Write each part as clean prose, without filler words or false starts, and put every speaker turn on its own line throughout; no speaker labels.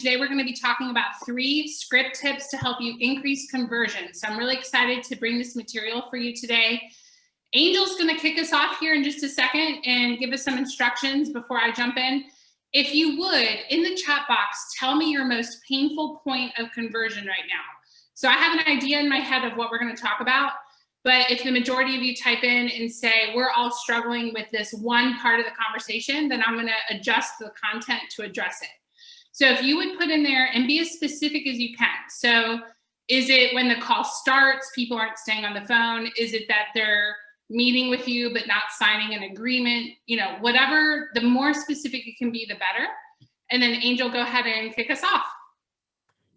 Today we're going to be talking about 3 script tips to help you increase conversion. So I'm really excited to bring this material for you today. Angel's going to kick us off here in just a second and give us some instructions before I jump in. If you would, in the chat box, tell me your most painful point of conversion right now. So I have an idea in my head of what we're going to talk about, but if the majority of you type in and say, we're all struggling with this one part of the conversation, then I'm going to adjust the content to address it. So if you would put in there and be as specific as you can. So is it when the call starts, people aren't staying on the phone? Is it that they're meeting with you but not signing an agreement? You know, whatever, the more specific it can be, the better. And then Angel, go ahead and kick us off.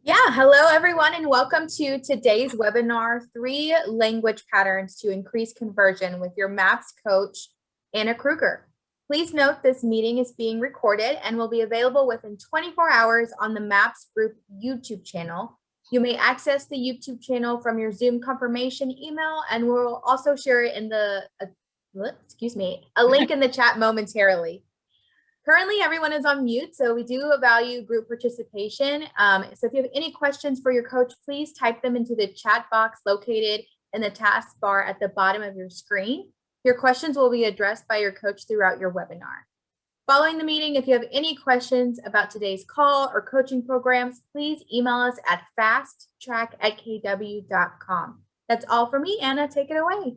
Yeah, hello everyone and welcome to today's webinar, 3 language patterns to increase conversion with your MAPS coach, Anna Krueger. Please note this meeting is being recorded and will be available within 24 hours on the MAPS Group YouTube channel. You may access the YouTube channel from your Zoom confirmation email, and we'll also share it in the, a link in the chat momentarily. Currently, everyone is on mute, so we do value group participation. So if you have any questions for your coach, please type them into the chat box located in the taskbar at the bottom of your screen. Your questions will be addressed by your coach throughout your webinar. Following the meeting, if you have any questions about today's call or coaching programs, please email us at fasttrack@kw.com. That's all for me. Anna, take it away.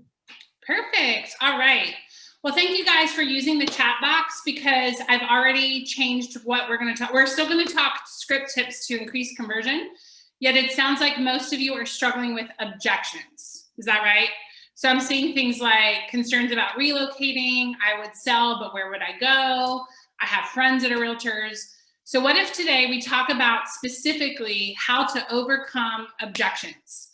Perfect. All right. Well, thank you guys for using the chat box because I've already changed what we're going to talk. We're still going to talk script tips to increase conversion, yet it sounds like most of you are struggling with objections. Is that right? So I'm seeing things like concerns about relocating. I would sell, but where would I go? I have friends that are realtors. So what if today we talk about specifically how to overcome objections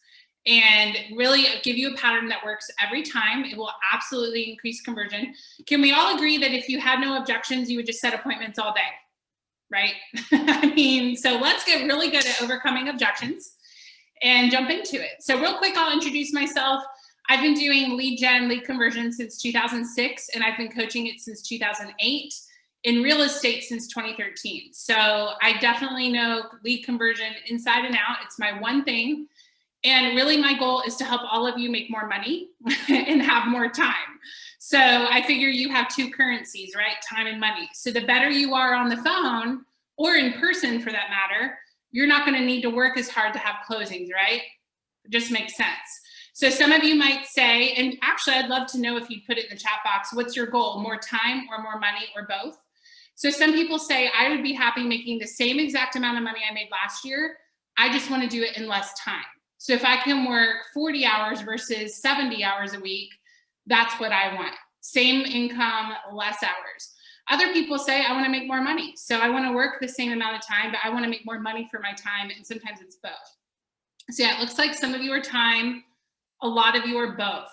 and really give you a pattern that works every time? It will absolutely increase conversion. Can we all agree that if you had no objections, you would just set appointments all day, right? I mean, so let's get really good at overcoming objections and jump into it. So real quick, I'll introduce myself. I've been doing lead conversion since 2006, and I've been coaching it since 2008, in real estate since 2013. So I definitely know lead conversion inside and out. It's my one thing. And really my goal is to help all of you make more money and have more time. So I figure you have 2 currencies, right? Time and money. So the better you are on the phone or in person for that matter, you're not going to need to work as hard to have closings, right? It just makes sense. So some of you might say, and actually I'd love to know if you'd put it in the chat box, what's your goal? More time or more money or both? So some people say, I would be happy making the same exact amount of money I made last year. I just want to do it in less time. So if I can work 40 hours versus 70 hours a week, that's what I want. Same income, less hours. Other people say, I want to make more money. So I want to work the same amount of time, but I want to make more money for my time. And sometimes it's both. So yeah, it looks like some of you are time. A lot of you are both.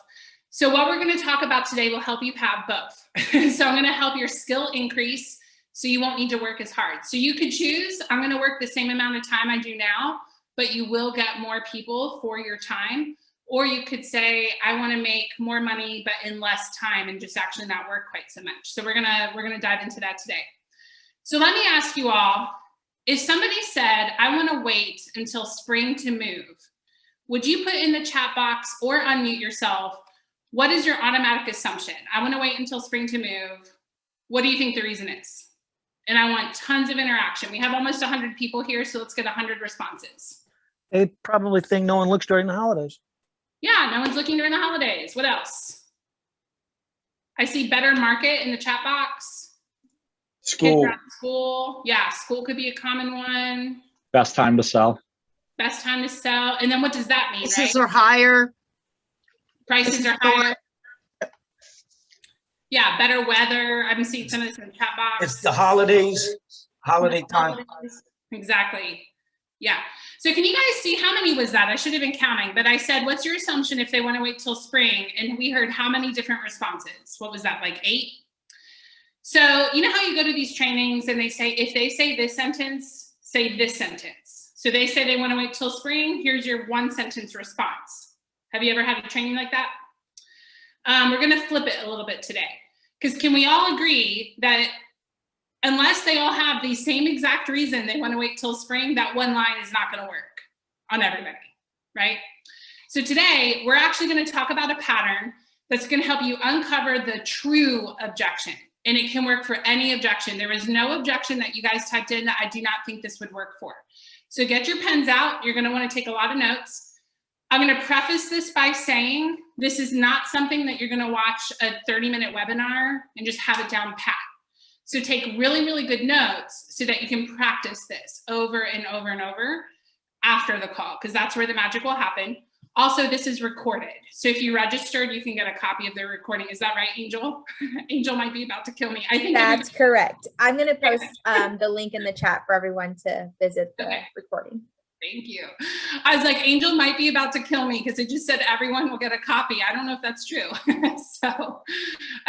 So what we're going to talk about today will help you have both. So I'm going to help your skill increase so you won't need to work as hard. So you could choose, I'm going to work the same amount of time I do now, but you will get more people for your time. Or you could say, I want to make more money, but in less time and just actually not work quite so much. So we're gonna dive into that today. So let me ask you all, if somebody said, I want to wait until spring to move, would you put in the chat box or unmute yourself, what is your automatic assumption? I want to wait until spring to move. What do you think the reason is? And I want tons of interaction. We have almost 100 people here, so let's get 100 responses.
They probably think no one looks during the holidays.
Yeah, no one's looking during the holidays. What else? I see better market in the chat box.
School.
Kids are at school. Yeah, school could be a common one.
Best time to sell.
Best time to sell. And then what does that mean,
Prices
right?
are higher.
Prices are higher. Yeah, better weather. I'm seeing some of this in the chat box.
It's the holidays, holiday time.
Exactly. Yeah. So can you guys see how many was that? I should have been counting, but I said, what's your assumption if they want to wait till spring? And we heard how many different responses? What was that, like 8? So you know how you go to these trainings and they say, if they say this sentence, say this sentence. So they say they want to wait till spring. Here's your 1-sentence response. Have you ever had a training like that? We're going to flip it a little bit today. Because can we all agree that unless they all have the same exact reason they want to wait till spring, that one line is not going to work on everybody, right? So today, we're actually going to talk about a pattern that's going to help you uncover the true objection. And it can work for any objection. There was no objection that you guys typed in that I do not think this would work for. So get your pens out. You're going to want to take a lot of notes. I'm going to preface this by saying this is not something that you're going to watch a 30-minute webinar and just have it down pat. So take really, really good notes so that you can practice this over and over and over after the call, because that's where the magic will happen. Also, this is recorded. So if you registered, you can get a copy of the recording. Is that right, Angel? Angel might be about to kill me. I think
that's correct. I'm going to post the link in the chat for everyone to visit the recording.
Thank you. I was like, Angel might be about to kill me because it just said everyone will get a copy. I don't know if that's true.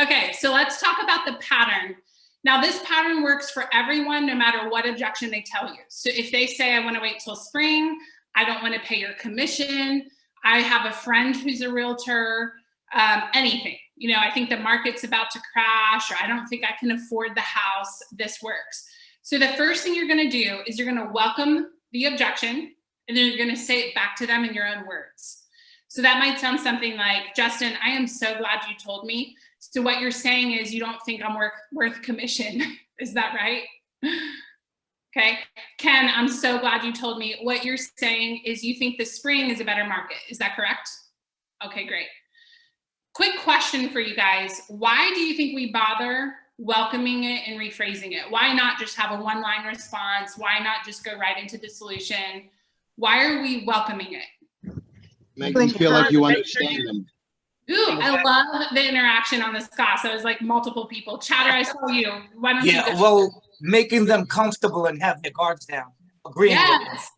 Okay, so let's talk about the pattern. Now, this pattern works for everyone, no matter what objection they tell you. So if they say, I want to wait till spring, I don't want to pay your commission, I have a friend who's a realtor, anything. You know, I think the market's about to crash, or I don't think I can afford the house, this works. So the first thing you're going to do is you're going to welcome the objection, and then you're going to say it back to them in your own words. So that might sound something like, Justin, I am so glad you told me. So what you're saying is you don't think I'm worth commission. Is that right? Okay. Ken, I'm so glad you told me. What you're saying is you think the spring is a better market. Is that correct? Okay, great. Quick question for you guys. Why do you think we bother welcoming it and rephrasing it? Why not just have a one-line response? Why not just go right into the solution? Why are we welcoming it?
Make them feel like you understand them.
Ooh, I love the interaction on this class. I was like multiple people. Chatter, I saw you. Why don't you?
Yeah, well, making them comfortable and have their guards down. Agreeing with them.
Yes,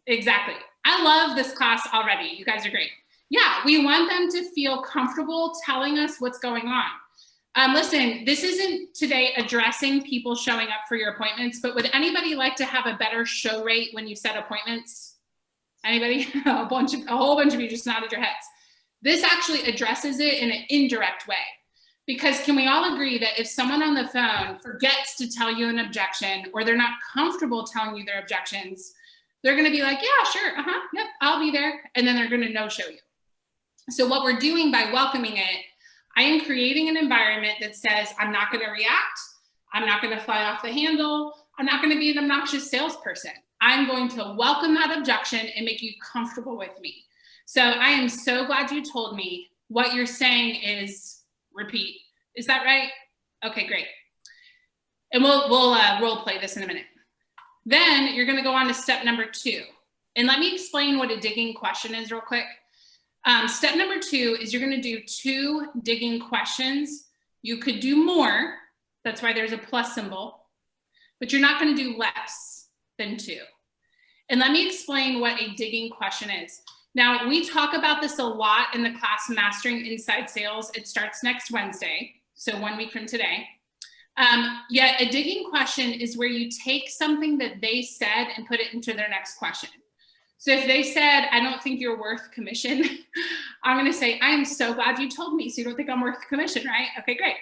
exactly. I love this class already. You guys are great. Yeah, we want them to feel comfortable telling us what's going on. Listen, this isn't today addressing people showing up for your appointments, but would anybody like to have a better show rate when you set appointments? Anybody? A whole bunch of you just nodded your heads. This actually addresses it in an indirect way. Because can we all agree that if someone on the phone forgets to tell you an objection, or they're not comfortable telling you their objections, they're going to be like, yeah, sure, yep, I'll be there. And then they're going to no-show you. So what we're doing by welcoming it, I am creating an environment that says, I'm not going to react. I'm not going to fly off the handle. I'm not going to be an obnoxious salesperson. I'm going to welcome that objection and make you comfortable with me. So I am so glad you told me. What you're saying is repeat. Is that right? Okay, great. And we'll role play this in a minute. Then you're going to go on to step number 2. And let me explain what a digging question is real quick. Step number 2 is you're going to do 2 digging questions. You could do more. That's why there's a plus symbol. But you're not going to do less than 2. And let me explain what a digging question is. Now, we talk about this a lot in the class Mastering Inside Sales. It starts next Wednesday, so 1 week from today. Yet a digging question is where you take something that they said and put it into their next question. So if they said, I don't think you're worth commission, I'm going to say, I am so glad you told me, so you don't think I'm worth commission, right? Okay, great.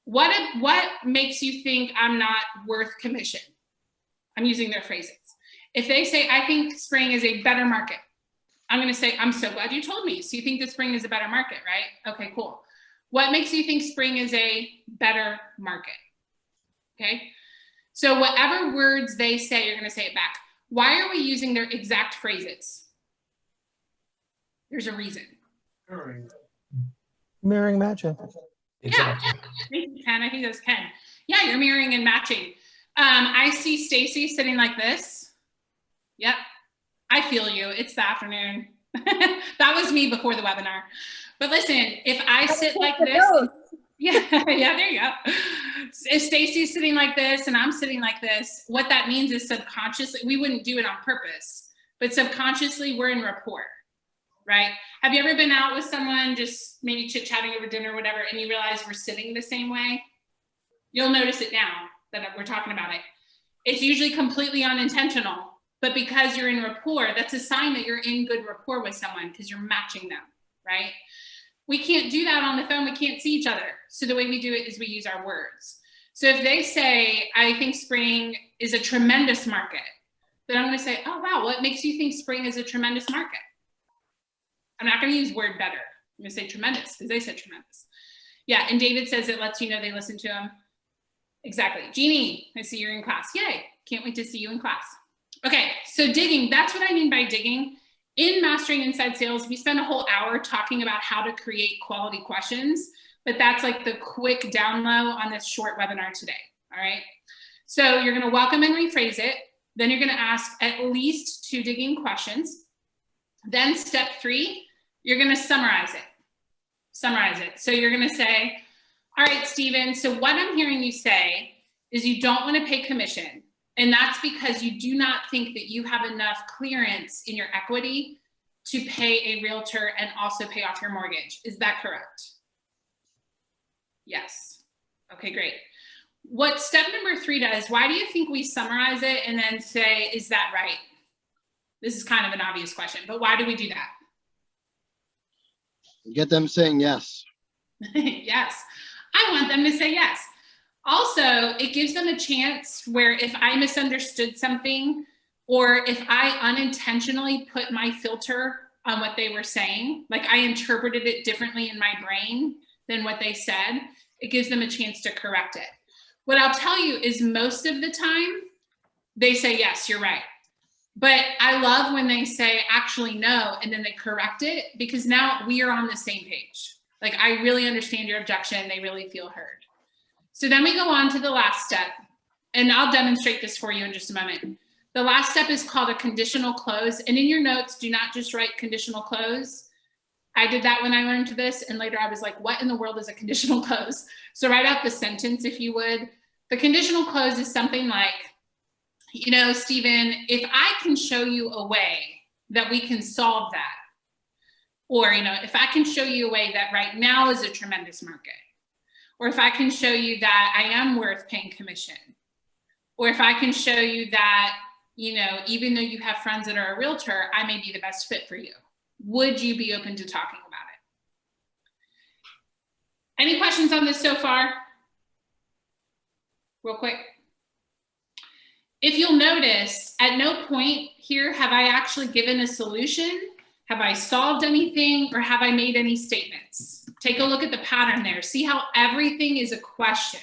What makes you think I'm not worth commission? I'm using their phrases. If they say, I think spring is a better market, I'm going to say, I'm so glad you told me. So you think the spring is a better market, right? Okay, cool. What makes you think spring is a better market? Okay. So whatever words they say, you're going to say it back. Why are we using their exact phrases? There's a reason.
Mirroring matching.
Yeah. Thank you, Ken. I think that was Ken. Yeah, you're mirroring and matching. I see Stacy sitting like this. Yep. I feel you. It's the afternoon. That was me before the webinar. But listen, if I sit like this, yeah, there you go. If Stacy's sitting like this and I'm sitting like this, what that means is subconsciously, we wouldn't do it on purpose, but subconsciously we're in rapport, right? Have you ever been out with someone just maybe chit-chatting over dinner or whatever, and you realize we're sitting the same way? You'll notice it now that we're talking about it. It's usually completely unintentional. But because you're in rapport, that's a sign that you're in good rapport with someone because you're matching them, right? We can't do that on the phone. We can't see each other. So the way we do it is we use our words. So if they say, I think spring is a tremendous market, then I'm going to say, oh, wow, what makes you think spring is a tremendous market? I'm not going to use word better. I'm going to say tremendous because they said tremendous. Yeah, and David says it lets you know they listen to him. Exactly. Jeannie, I see you're in class. Yay. Can't wait to see you in class. Okay, so digging, that's what I mean by digging. In Mastering Inside Sales, we spend a whole hour talking about how to create quality questions, but that's like the quick down low on this short webinar today, all right? So you're gonna welcome and rephrase it. Then you're gonna ask at least 2 digging questions. Then step 3, you're gonna summarize it. Summarize it. So you're gonna say, all right, Steven, so what I'm hearing you say is you don't wanna pay commission. And that's because you do not think that you have enough clearance in your equity to pay a realtor and also pay off your mortgage. Is that correct? Yes. Okay, great. What step number 3 does, why do you think we summarize it and then say, is that right? This is kind of an obvious question, but why do we do that?
Get them saying yes.
Yes. I want them to say yes. Also, it gives them a chance where if I misunderstood something or if I unintentionally put my filter on what they were saying, like I interpreted it differently in my brain than what they said, it gives them a chance to correct it. What I'll tell you is most of the time they say, yes, you're right. But I love when they say, actually, no, and then they correct it because now we are on the same page. Like, I really understand your objection. They really feel heard. So then we go on to the last step, and I'll demonstrate this for you in just a moment. The last step is called a conditional close. And in your notes, do not just write conditional close. I did that when I learned this, and later I was like, what in the world is a conditional close? So write out the sentence if you would. The conditional close is something like, you know, Steven, if I can show you a way that we can solve that, or, you know, if I can show you a way that right now is a tremendous market, or if I can show you that I am worth paying commission, or if I can show you that, you know, even though you have friends that are a realtor, I may be the best fit for you. Would you be open to talking about it? Any questions on this so far? Real quick. If you'll notice, at no point here have I actually given a solution, have I solved anything, or have I made any statements? Take a look at the pattern there. See how everything is a question.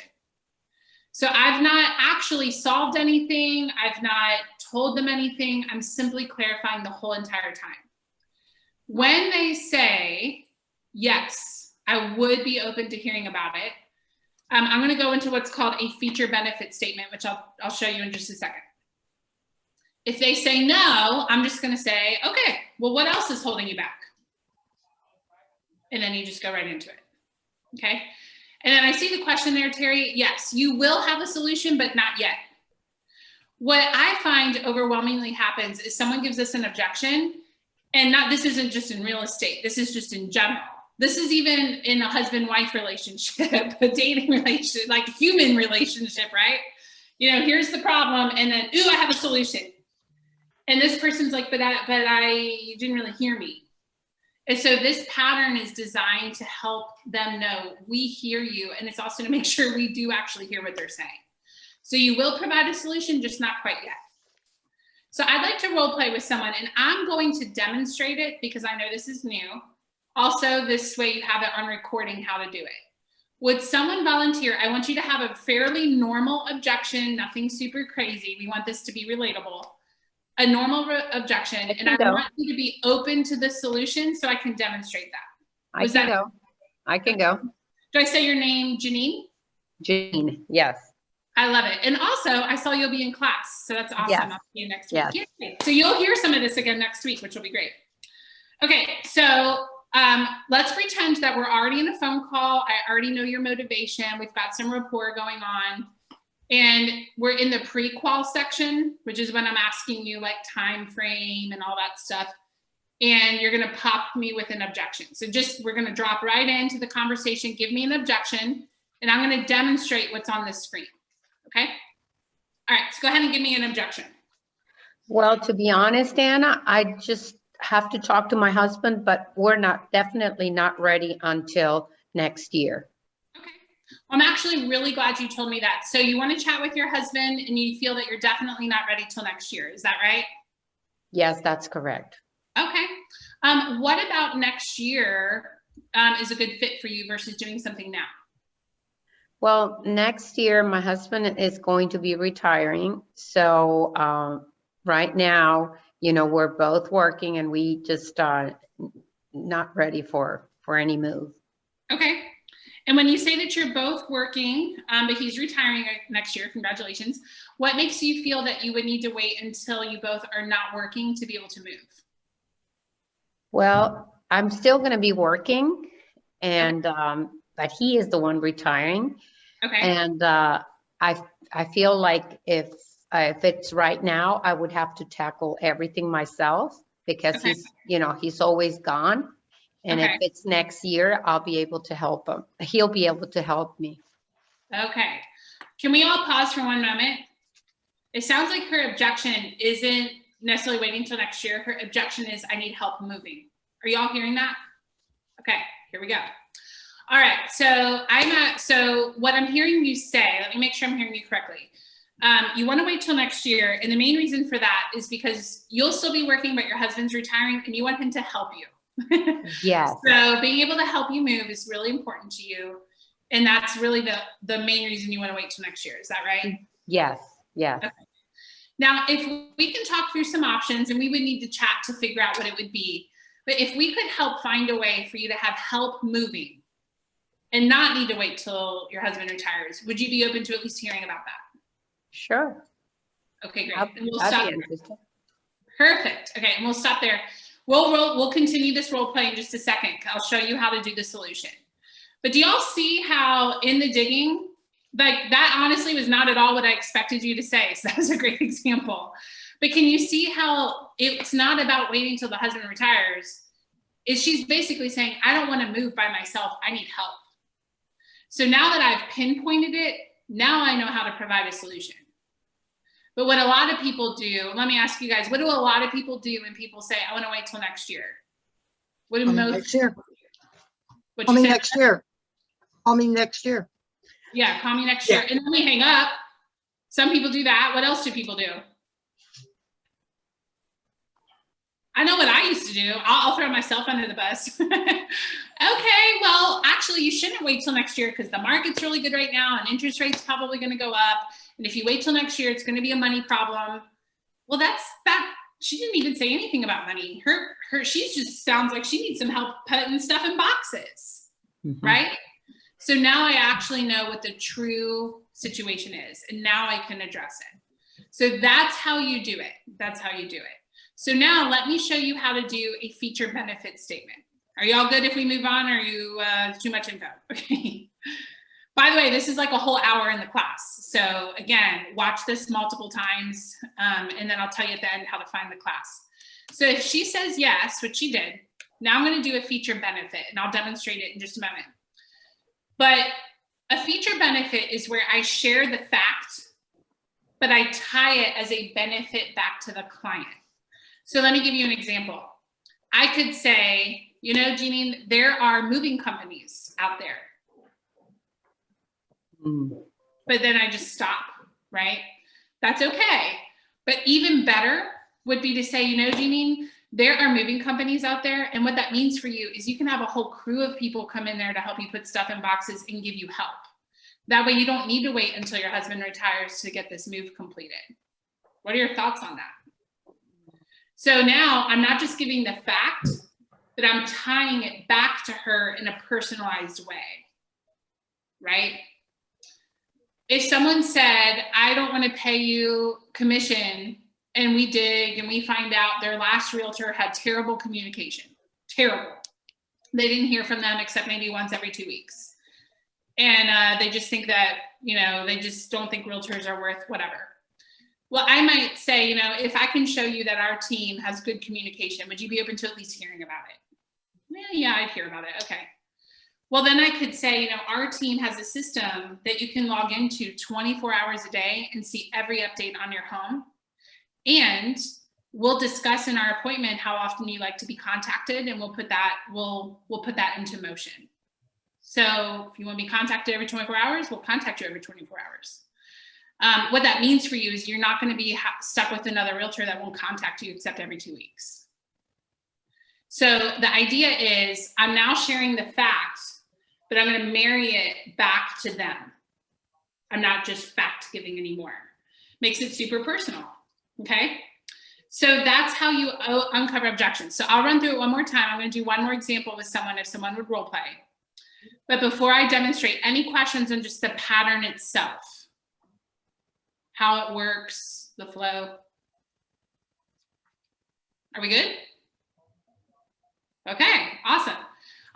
So I've not actually solved anything. I've not told them anything. I'm simply clarifying the whole entire time. When they say, yes, I would be open to hearing about it, I'm going to go into what's called a feature benefit statement, which I'll show you in just a second. If they say no, I'm just going to say, okay, well, what else is holding you back? And then you just go right into it. Okay. And then I see the question there, Terry. Yes, you will have a solution, but not yet. What I find overwhelmingly happens is someone gives us an objection, and this isn't just in real estate. This is just in general. This is even in a husband-wife relationship, a dating relationship, like human relationship, right? You know, here's the problem, and then, ooh, I have a solution. And this person's like, you didn't really hear me. And so this pattern is designed to help them know we hear you, and it's also to make sure we do actually hear what they're saying. So you will provide a solution, just not quite yet. So I'd like to role play with someone, and I'm going to demonstrate it because I know this is new. Also, this way you have it on recording how to do it. Would someone volunteer? I want you to have a fairly normal objection, nothing super crazy. We want this to be relatable. A normal objection, and I want you to be open to the solution so I can demonstrate that.
I can go.
Do I say your name, Janine?
Janine, yes.
I love it. And also, I saw you'll be in class, so that's awesome.
Yes.
I'll see you next week.
Yes.
Yay. So you'll hear some of this again next week, which will be great. Okay, so let's pretend that we're already in a phone call. I already know your motivation. We've got some rapport going on. And we're in the pre-qual section, which is when I'm asking you like time frame and all that stuff. And you're going to pop me with an objection. So we're going to drop right into the conversation. Give me an objection, and I'm going to demonstrate what's on this screen. Okay. All right. So go ahead and give me an objection.
Well, to be honest, Anna, I just have to talk to my husband, but we're definitely not ready until next year.
Okay. I'm actually really glad you told me that. So you want to chat with your husband and you feel that you're definitely not ready till next year. Is that right?
Yes, that's correct.
Okay. What about next year is a good fit for you versus doing something now?
Well, next year, my husband is going to be retiring. So right now, we're both working and we just not ready for any move.
Okay. And when you say that you're both working, but he's retiring next year, congratulations. What makes you feel that you would need to wait until you both are not working to be able to move?
Well, I'm still going to be working, and but he is the one retiring.
Okay.
And I feel like if it's right now, I would have to tackle everything myself because
Okay.
he's always gone. And
Okay.
if it's next year, I'll be able to help him. He'll be able to help me.
Okay. Can we all pause for one moment? It sounds like her objection isn't necessarily waiting till next year. Her objection is, I need help moving. Are y'all hearing that? Okay, here we go. All right, so what I'm hearing you say, let me make sure I'm hearing you correctly. You want to wait till next year, and the main reason for that is because you'll still be working, but your husband's retiring, and you want him to help you.
Yes.
So being able to help you move is really important to you, and that's really the main reason you want to wait till next year. Is that right?
Yes. Yes.
Okay. Now, if we can talk through some options, and we would need to chat to figure out what it would be, but if we could help find a way for you to have help moving and not need to wait till your husband retires, would you be open to at least hearing about that?
Sure.
Okay, great.
I'd
And we'll
be
stop.
interested.
Perfect. Okay, and we'll stop there. We'll continue this role play in just a second. I'll show you how to do the solution. But do y'all see how in the digging, like that honestly was not at all what I expected you to say. So that was a great example. But can you see how it's not about waiting till the husband retires? She's basically saying, I don't want to move by myself. I need help. So now that I've pinpointed it, now I know how to provide a solution. But what a lot of people do, let me ask you guys, what do a lot of people do when people say, I want to wait till next year? What do most?
Next year.
What
Call
you
me
say?
next year. Call me next year.
Yeah, call me next year. And then we hang up. Some people do that. What else do people do? I know what I used to do. I'll throw myself under the bus. Okay, well, actually, you shouldn't wait till next year because the market's really good right now and interest rates probably going to go up. And if you wait till next year, it's going to be a money problem. Well, that's that. She didn't even say anything about money. She just sounds like she needs some help putting stuff in boxes, right? So now I actually know what the true situation is, and now I can address it. So that's how you do it. That's how you do it. So now let me show you how to do a feature benefit statement. Are y'all good if we move on, or are you too much info? Okay. By the way, this is like a whole hour in the class. So again, watch this multiple times, and then I'll tell you at the end how to find the class. So if she says yes, which she did, now I'm going to do a feature benefit, and I'll demonstrate it in just a moment. But a feature benefit is where I share the fact, but I tie it as a benefit back to the client. So let me give you an example. I could say, you know, Jeanine, there are moving companies out there. But then I just stop, right? That's okay. But even better would be to say, you know, Jeanine, there are moving companies out there. And what that means for you is you can have a whole crew of people come in there to help you put stuff in boxes and give you help. That way you don't need to wait until your husband retires to get this move completed. What are your thoughts on that? So now I'm not just giving the fact, but I'm tying it back to her in a personalized way, right? If someone said, I don't want to pay you commission, and we dig and we find out their last realtor had terrible communication, terrible. They didn't hear from them except maybe once every 2 weeks. And they just think that, you know, they just don't think realtors are worth whatever. Well, I might say, you know, if I can show you that our team has good communication, would you be open to at least hearing about it? Yeah, I'd hear about it. Okay. Well, then I could say, you know, our team has a system that you can log into 24 hours a day and see every update on your home. And we'll discuss in our appointment how often you like to be contacted, and we'll put that into motion. So if you want to be contacted every 24 hours, we'll contact you every 24 hours. What that means for you is you're not going to be stuck with another realtor that won't contact you except every 2 weeks. So the idea is I'm now sharing the facts, but I'm going to marry it back to them. I'm not just fact giving anymore. Makes it super personal. Okay. So that's how you uncover objections. So I'll run through it one more time. I'm going to do one more example with someone if someone would role play. But before I demonstrate, any questions on just the pattern itself, how it works, the flow. Are we good? Okay, awesome.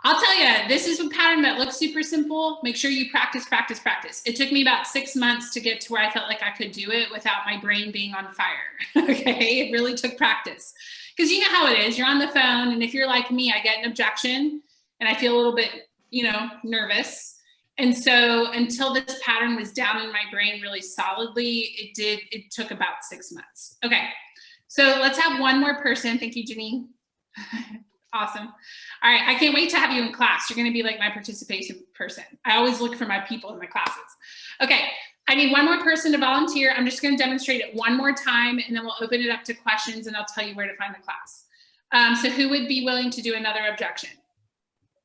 I'll tell you, this is a pattern that looks super simple. Make sure you practice, practice, practice. It took me about 6 months to get to where I felt like I could do it without my brain being on fire. Okay, it really took practice. Because you know how it is, you're on the phone, and if you're like me, I get an objection and I feel a little bit, nervous. And so until this pattern was down in my brain really solidly, it took about 6 months. Okay, so let's have one more person. Thank you, Janine. Awesome. All right, I can't wait to have you in class. You're going to be like my participation person. I always look for my people in my classes. Okay, I need one more person to volunteer. I'm just going to demonstrate it one more time, and then we'll open it up to questions, and I'll tell you where to find the class. So who would be willing to do another objection?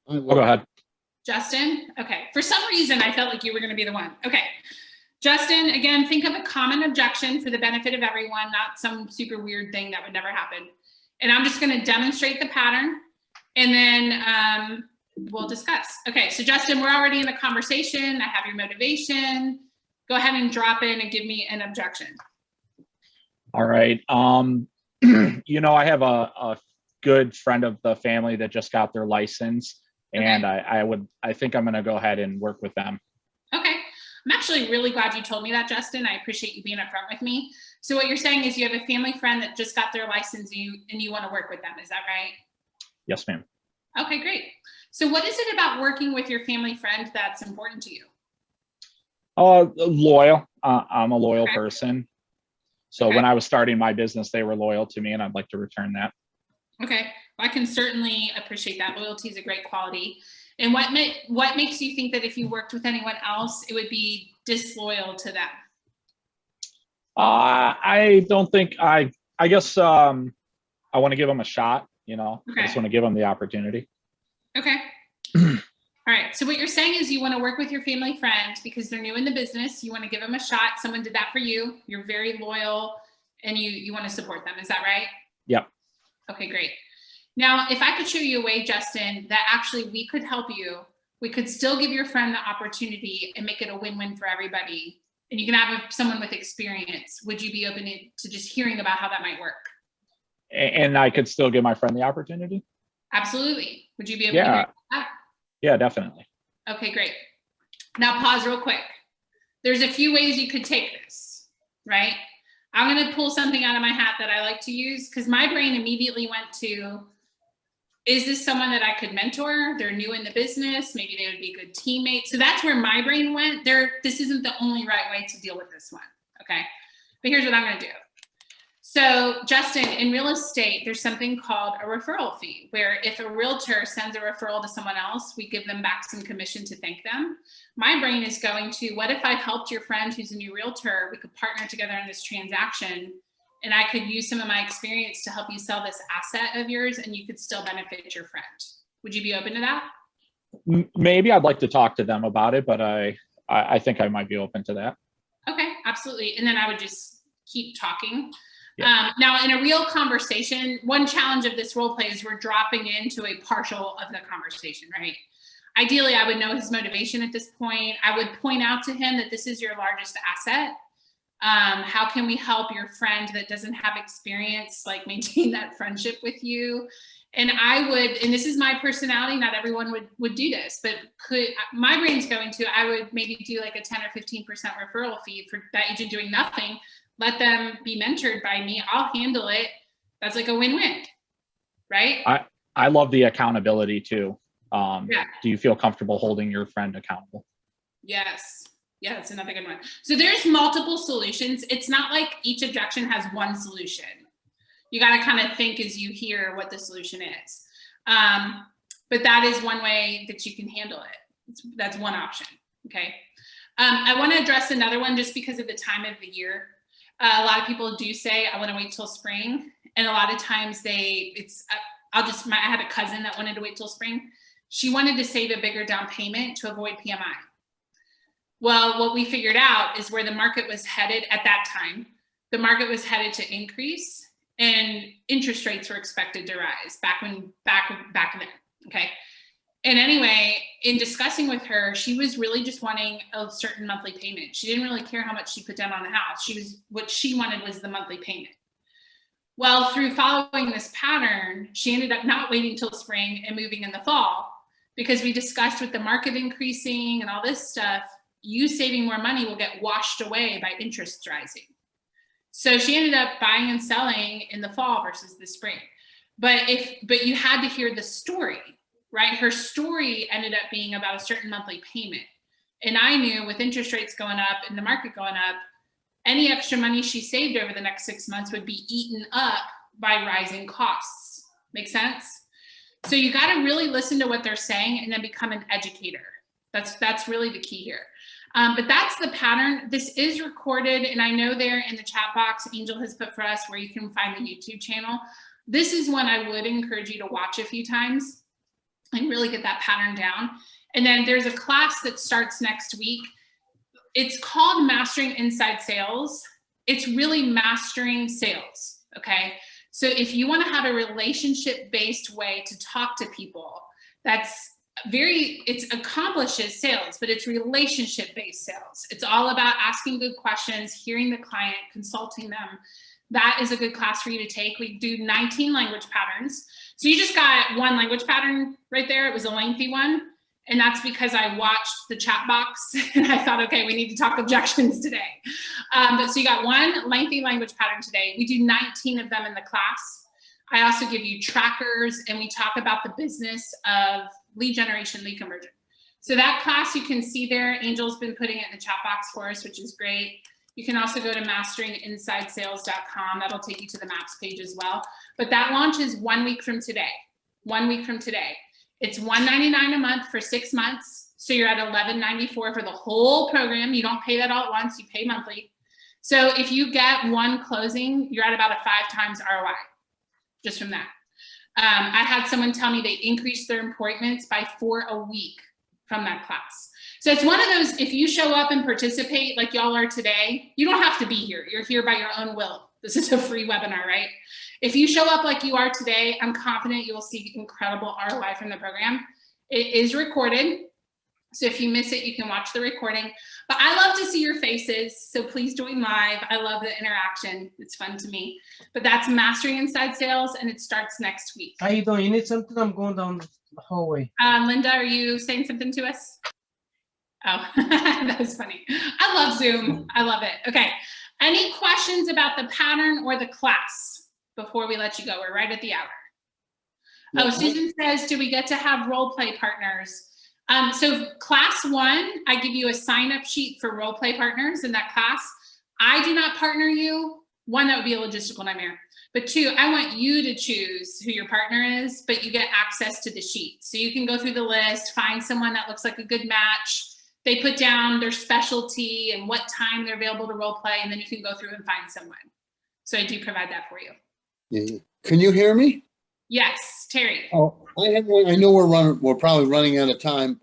I'll go ahead.
Justin? Okay, for some reason, I felt like you were going to be the one. Okay, Justin, again, think of a common objection for the benefit of everyone, not some super weird thing that would never happen. And I'm just going to demonstrate the pattern, and then we'll discuss. Okay, so Justin, we're already in the conversation. I have your motivation. Go ahead and drop in and give me an objection.
All right. I have a good friend of the family that just got their license, and okay. I think I'm going to go ahead and work with them. Okay.
I'm actually really glad you told me that, Justin. I appreciate you being upfront with me. So what you're saying is you have a family friend that just got their license and you want to work with them. Is that right?
Yes, ma'am.
Okay, great. So what is it about working with your family friend that's important to you?
Loyal. I'm a loyal person. So when I was starting my business, they were loyal to me, and I'd like to return that.
Okay. Well, I can certainly appreciate that. Loyalty is a great quality. And what makes you think that if you worked with anyone else, it would be disloyal to them?
I don't think I guess I want to give them a shot, Okay. I just want to give them the opportunity.
Okay. All right. So what you're saying is you want to work with your family friend because they're new in the business. You want to give them a shot. Someone did that for you. You're very loyal and you want to support them. Is that right?
Yep. Okay,
great. Now, if I could show you a way, Justin, that actually we could help you, we could still give your friend the opportunity and make it a win-win for everybody. And you can have someone with experience. Would you be open to just hearing about how that might work?
And I could still give my friend the opportunity?
Absolutely. Would you be able to hear that?
Yeah, definitely.
Okay, great. Now pause real quick. There's a few ways you could take this, right? I'm going to pull something out of my hat that I like to use because my brain immediately went to, is this someone that I could mentor? They're new in the business. Maybe they would be a good teammate. So that's where my brain went. This isn't the only right way to deal with this one, okay? But here's what I'm going to do. So Justin, in real estate, there's something called a referral fee, where if a realtor sends a referral to someone else, we give them back some commission to thank them. My brain is going to, what if I helped your friend who's a new realtor? We could partner together in this transaction, and I could use some of my experience to help you sell this asset of yours, and you could still benefit your friend. Would you be open to that?
Maybe. I'd like to talk to them about it, but I think I might be open to that.
Okay, absolutely. And then I would just keep talking. Yeah. Now, in a real conversation, one challenge of this role play is we're dropping into a partial of the conversation, right? Ideally, I would know his motivation at this point. I would point out to him that this is your largest asset. How can we help your friend that doesn't have experience, like maintain that friendship with you? And I would, and this is my personality, not everyone would do this, but my brain's going to, I would maybe do like a 10 or 15% referral fee for that agent doing nothing. Let them be mentored by me. I'll handle it. That's like a win-win, right?
I love the accountability too. Do you feel comfortable holding your friend accountable?
Yes. Yeah, that's another good one. So there's multiple solutions. It's not like each objection has one solution. You got to kind of think as you hear what the solution is. But that is one way that you can handle it. That's one option, okay? I wanna address another one just because of the time of the year. A lot of people do say, I wanna wait till spring. And a lot of times I had a cousin that wanted to wait till spring. She wanted to save a bigger down payment to avoid PMI. Well, what we figured out is where the market was headed at that time. The market was headed to increase and interest rates were expected to rise back then, okay? And anyway, in discussing with her, she was really just wanting a certain monthly payment. She didn't really care how much she put down on the house. What she wanted was the monthly payment. Well, through following this pattern, she ended up not waiting till spring and moving in the fall because we discussed with the market increasing and all this stuff, you saving more money will get washed away by interest rising. So she ended up buying and selling in the fall versus the spring. But you had to hear the story, right? Her story ended up being about a certain monthly payment. And I knew with interest rates going up and the market going up, any extra money she saved over the next 6 months would be eaten up by rising costs. Make sense? So you got to really listen to what they're saying and then become an educator. That's really the key here. But that's the pattern. This is recorded, and I know there in the chat box, Angel has put for us where you can find the YouTube channel. This is one I would encourage you to watch a few times and really get that pattern down. And then there's a class that starts next week. It's called Mastering Inside Sales. It's really mastering sales, okay? So if you want to have a relationship-based way to talk to people, it accomplishes sales, but it's relationship-based sales. It's all about asking good questions, hearing the client, consulting them. That is a good class for you to take. We do 19 language patterns. So you just got one language pattern right there. It was a lengthy one. And that's because I watched the chat box and I thought, okay, we need to talk objections today. So you got one lengthy language pattern today. We do 19 of them in the class. I also give you trackers and we talk about the business of lead generation, lead conversion. So that class you can see there, Angel's been putting it in the chat box for us, which is great. You can also go to masteringinsidesales.com. That'll take you to the MAPS page as well. But that launches 1 week from today. 1 week from today. It's $199 a month for 6 months. So you're at $11.94 for the whole program. You don't pay that all at once, you pay monthly. So if you get one closing, you're at about a 5 times ROI just from that. I had someone tell me they increased their appointments by 4 a week from that class. So it's one of those, if you show up and participate like y'all are today, you don't have to be here. You're here by your own will. This is a free webinar, right? If you show up like you are today, I'm confident you will see incredible ROI from the program. It is recorded. So if you miss it, you can watch the recording. But I love to see your faces. So please join live. I love the interaction. It's fun to me. But that's Mastering Inside Sales and it starts next week.
How you doing? You need something? I'm going down the hallway.
Linda, are you saying something to us? Oh, that was funny. I love Zoom. I love it. Okay. Any questions about the pattern or the class before we let you go? We're right at the hour. Oh, Susan says, do we get to have role play partners? So class 1, I give you a sign-up sheet for role play partners in that class. I do not partner you. 1, that would be a logistical nightmare. But 2, I want you to choose who your partner is, but you get access to the sheet. So you can go through the list, find someone that looks like a good match. They put down their specialty and what time they're available to role play, and then you can go through and find someone. So I do provide that for you.
Yeah. Can you hear me?
Yes, Terry.
Oh, I know we're probably running out of time.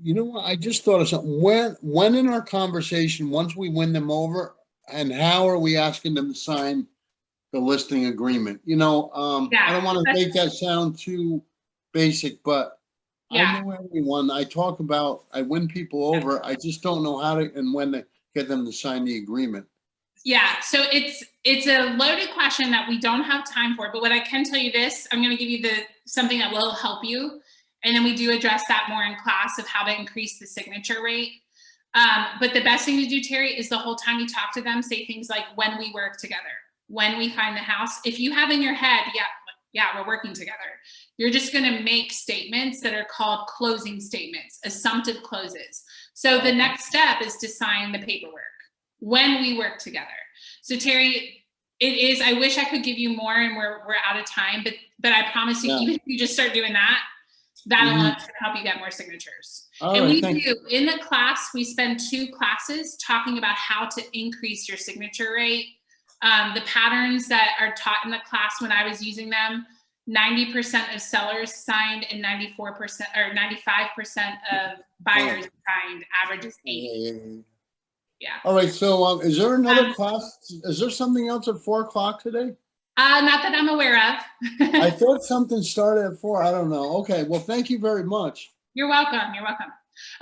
You know what? I just thought of something. When in our conversation, once we win them over, and how are we asking them to sign the listing agreement? You know, I don't want to make that sound too basic, but I know everyone. I win people over. I just don't know how to and when to get them to sign the agreement.
Yeah, so it's a loaded question that we don't have time for, but what I can tell you this, I'm going to give you something that will help you, and then we do address that more in class of how to increase the signature rate. But the best thing to do, Terry, is the whole time you talk to them, say things like when we work together, when we find the house. If you have in your head, yeah, we're working together, you're just going to make statements that are called closing statements, assumptive closes. So the next step is to sign the paperwork when we work together. So Terry, I wish I could give you more and we're out of time, but I promise you, even if you just start doing that, That alone can help you get more signatures.
All
And
right,
we
thank
do, in the class, we spend 2 classes talking about how to increase your signature rate. The patterns that are taught in the class, when I was using them, 90% of sellers signed and 94% or 95% of buyers signed, averages 80. Yeah.
All right, so is there another class? Is there something else at 4 o'clock today?
Not that I'm aware of.
I thought something started at 4. I don't know. Okay, well, thank you very much.
You're welcome. You're welcome.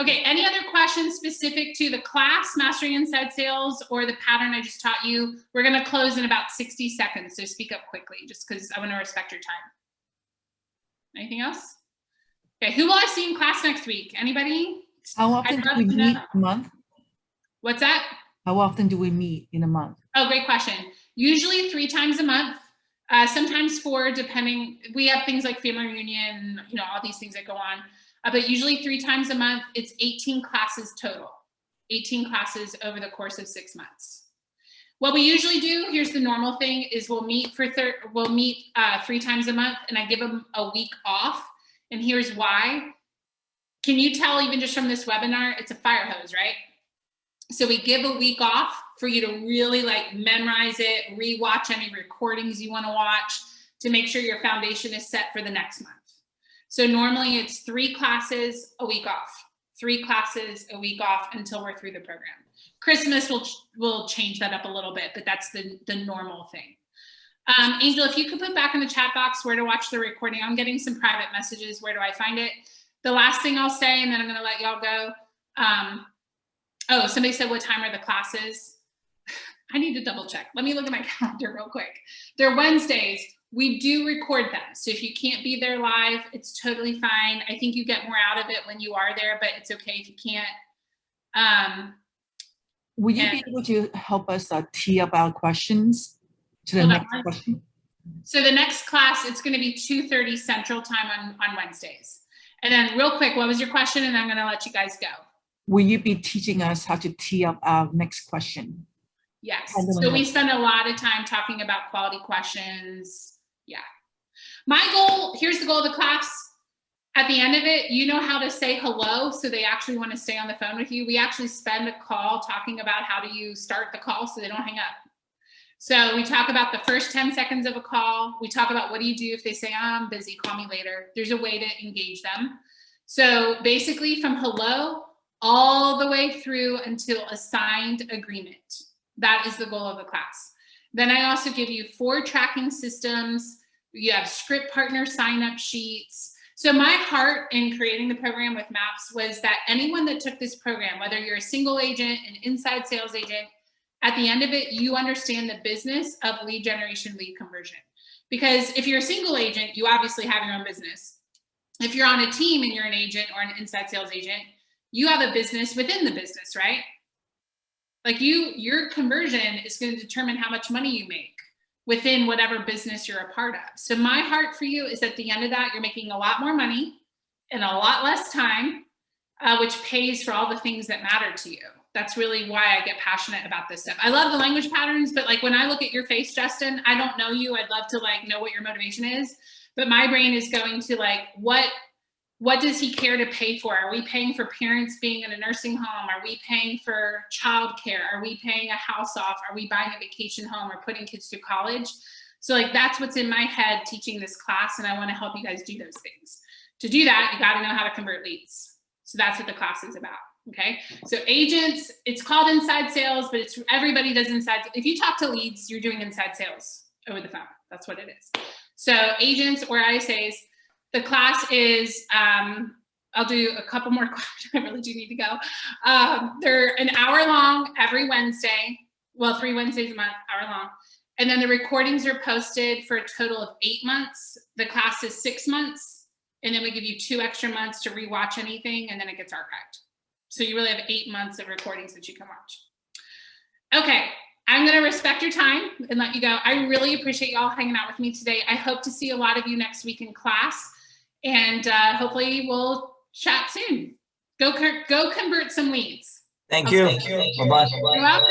Okay, any other questions specific to the class, Mastering Inside Sales, or the pattern I just taught you? We're going to close in about 60 seconds, so speak up quickly, just because I want to respect your time. Anything else? Okay, who will I see in class next week? Anybody?
How often do we meet a month?
What's that?
How often do we meet in a month?
Oh, great question. Usually 3 times a month. Sometimes 4, depending. We have things like family reunion, you know, all these things that go on. But usually 3 times a month. It's 18 classes total. 18 classes over the course of 6 months. What we usually do, here's the normal thing, is we'll meet 3 times a month, and I give them a week off. And here's why. Can you tell even just from this webinar, it's a fire hose, right? So we give a week off for you to really like memorize it, rewatch any recordings you want to watch to make sure your foundation is set for the next month. So normally it's 3 classes, a week off, 3 classes, a week off until we're through the program. Christmas will change that up a little bit, but that's the normal thing. Angel, if you could put back in the chat box where to watch the recording. I'm getting some private messages. Where do I find it? The last thing I'll say, and then I'm going to let y'all go. Oh, somebody said, what time are the classes? I need to double check. Let me look at my calendar real quick. They're Wednesdays. We do record them. So if you can't be there live, it's totally fine. I think you get more out of it when you are there, but it's okay if you can't.
Will you be able to help us tee up our questions to the next question?
So the next class, it's going to be 2:30 Central Time on Wednesdays. And then real quick, what was your question? And I'm going to let you guys go.
Will you be teaching us how to tee up our next question?
Yes. So we spend a lot of time talking about quality questions. Yeah. My goal, here's the goal of the class. At the end of it, you know how to say hello, so they actually want to stay on the phone with you. We actually spend a call talking about how do you start the call so they don't hang up. So we talk about the first 10 seconds of a call. We talk about what do you do if they say, I'm busy, call me later. There's a way to engage them. So basically from hello all the way through until a signed agreement. That is the goal of the class. Then I also give you 4 tracking systems. You have script partner sign-up sheets. So my heart in creating the program with MAPS was that anyone that took this program, whether you're a single agent, an inside sales agent, at the end of it, you understand the business of lead generation, lead conversion. Because if you're a single agent, you obviously have your own business. If you're on a team and you're an agent or an inside sales agent, you have a business within the business, right? Like your conversion is going to determine how much money you make within whatever business you're a part of. So my heart for you is at the end of that, you're making a lot more money in a lot less time, which pays for all the things that matter to you. That's really why I get passionate about this stuff. I love the language patterns, but like when I look at your face, Justin, I don't know you. I'd love to like know what your motivation is, but my brain is going to like, what does he care to pay for? Are we paying for parents being in a nursing home? Are we paying for childcare? Are we paying a house off? Are we buying a vacation home or putting kids through college? So like, that's what's in my head teaching this class. And I want to help you guys do those things. To do that, you got to know how to convert leads. So that's what the class is about. Okay. So agents, it's called inside sales, but it's everybody does inside. If you talk to leads, you're doing inside sales over the phone. That's what it is. So agents or ISAs, the class is, I'll do a couple more questions. I really do need to go. They're an hour long every Wednesday. Well, 3 Wednesdays a month, hour long. And then the recordings are posted for a total of 8 months. The class is 6 months. And then we give you 2 extra months to rewatch anything, and then it gets archived. So you really have 8 months of recordings that you can watch. Okay, I'm gonna respect your time and let you go. I really appreciate y'all hanging out with me today. I hope to see a lot of you next week in class, and hopefully we'll chat soon. Go convert some leads.
Thank you. Bye-bye.
You're welcome.